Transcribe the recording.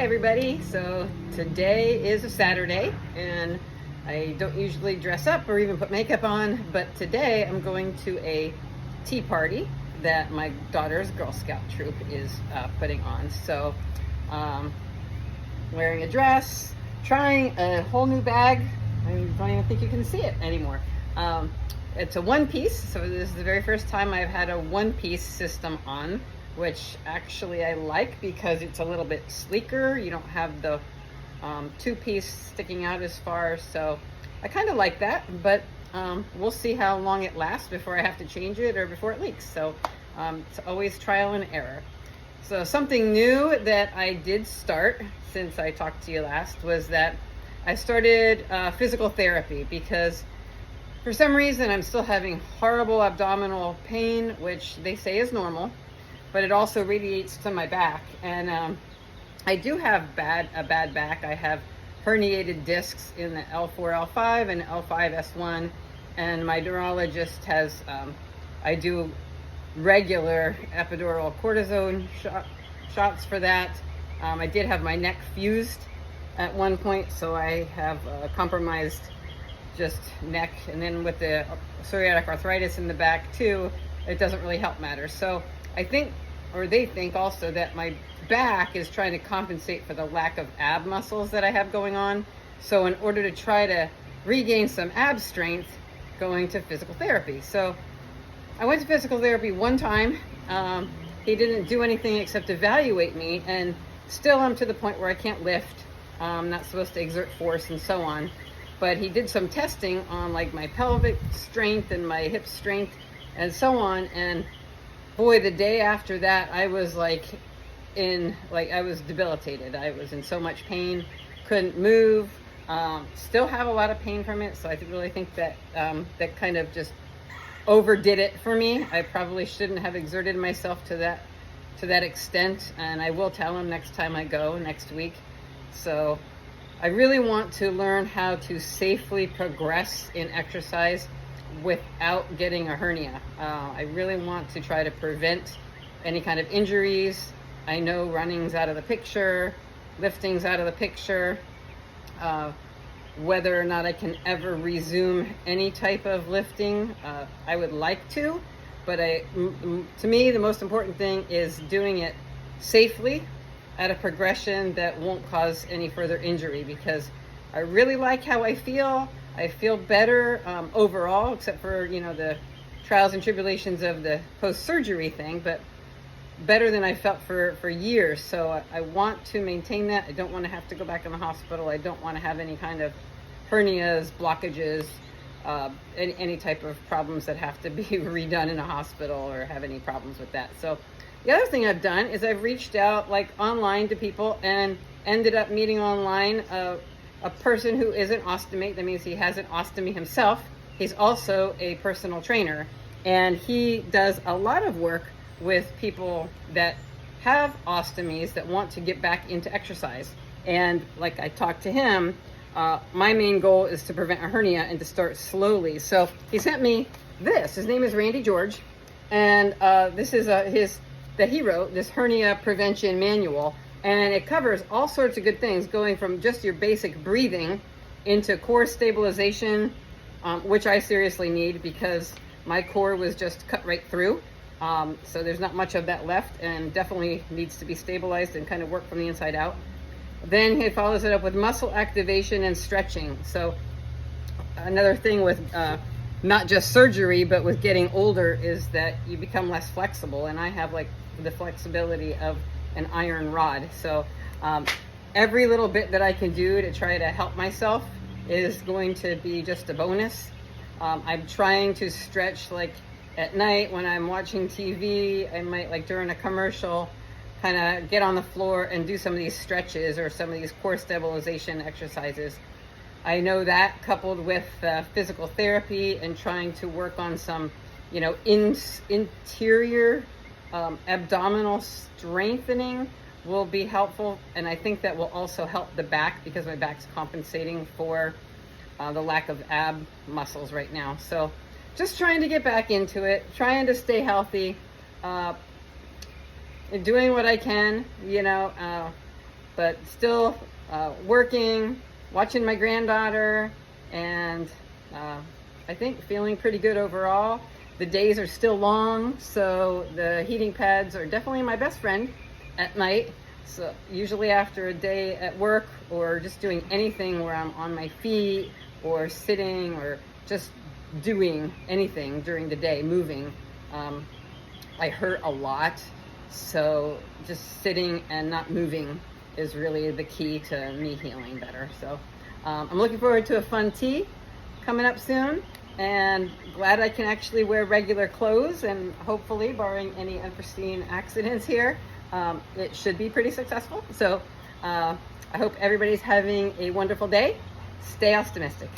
everybody. So today is a Saturday and I don't usually dress up or even put makeup on, but today I'm going to a tea party that my daughter's Girl Scout troop is putting on. So wearing a dress, trying a whole new bag. I don't even think you can see it anymore. It's a one piece, so this is the very first time I've had a one piece system on, which actually I like because it's a little bit sleeker. You don't have the two piece sticking out as far, so I kind of like that, but we'll see how long it lasts before I have to change it or before it leaks. So it's always trial and error. So something new that I did start since I talked to you last was that I started physical therapy because for some reason I'm still having horrible abdominal pain, which they say is normal, but it also radiates to my back. And I do have a bad back. I have herniated discs in the L4, L5 and L5, S1. And my neurologist has, I do regular epidural cortisone shots for that. I did have my neck fused at one point, so I have compromised just neck. And then with the psoriatic arthritis in the back too, it doesn't really help matters. So I think, or they think also, that my back is trying to compensate for the lack of ab muscles that I have going on. So in order to try to regain some ab strength, going to physical therapy. So I went to physical therapy one time. He didn't do anything except evaluate me, and still I'm to the point where I can't lift. I'm not supposed to exert force and so on. But he did some testing on like my pelvic strength and my hip strength and so on, and boy, the day after that, I was I was debilitated. I was in so much pain, couldn't move, still have a lot of pain from it. So I really think that that kind of just overdid it for me. I probably shouldn't have exerted myself to that extent, and I will tell him next time I go next week. So I really want to learn how to safely progress in exercise without getting a hernia. I really want to try to prevent any kind of injuries. I know running's out of the picture, lifting's out of the picture. Whether or not I can ever resume any type of lifting, I would like to, but to me, the most important thing is doing it safely at a progression that won't cause any further injury, because I really like how I feel. I feel better overall, except for, the trials and tribulations of the post-surgery thing, but better than I felt for years. So I want to maintain that. I don't want to have to go back in the hospital. I don't want to have any kind of hernias, blockages, any type of problems that have to be redone in a hospital or have any problems with that. So the other thing I've done is I've reached out online to people and ended up meeting online a person who is an ostomate. That means he has an ostomy himself. He's also a personal trainer, and he does a lot of work with people that have ostomies that want to get back into exercise. And like I talked to him, my main goal is to prevent a hernia and to start slowly. So he sent me this. His name is Randy George, and this is that he wrote, this hernia prevention manual. And it covers all sorts of good things, going from just your basic breathing into core stabilization, which I seriously need because my core was just cut right through. So there's not much of that left, and definitely needs to be stabilized and kind of work from the inside out. Then he follows it up with muscle activation and stretching. So another thing with not just surgery, but with getting older, is that you become less flexible. And I have the flexibility of an iron rod. So every little bit that I can do to try to help myself is going to be just a bonus. I'm trying to stretch at night when I'm watching TV. I might during a commercial kind of get on the floor and do some of these stretches or some of these core stabilization exercises. I know that coupled with physical therapy and trying to work on some, interior abdominal strengthening will be helpful. And I think that will also help the back, because my back's compensating for the lack of ab muscles right now. So just trying to get back into it, trying to stay healthy, doing what I can, but still working, watching my granddaughter, and I think feeling pretty good overall. The days are still long, so the heating pads are definitely my best friend at night. So usually after a day at work or just doing anything where I'm on my feet or sitting or just doing anything during the day, moving, I hurt a lot. So just sitting and not moving is really the key to me healing better. So I'm looking forward to a fun tea coming up soon, and glad I can actually wear regular clothes, and hopefully, barring any unforeseen accidents here, it should be pretty successful. So I hope everybody's having a wonderful day. Stay optimistic.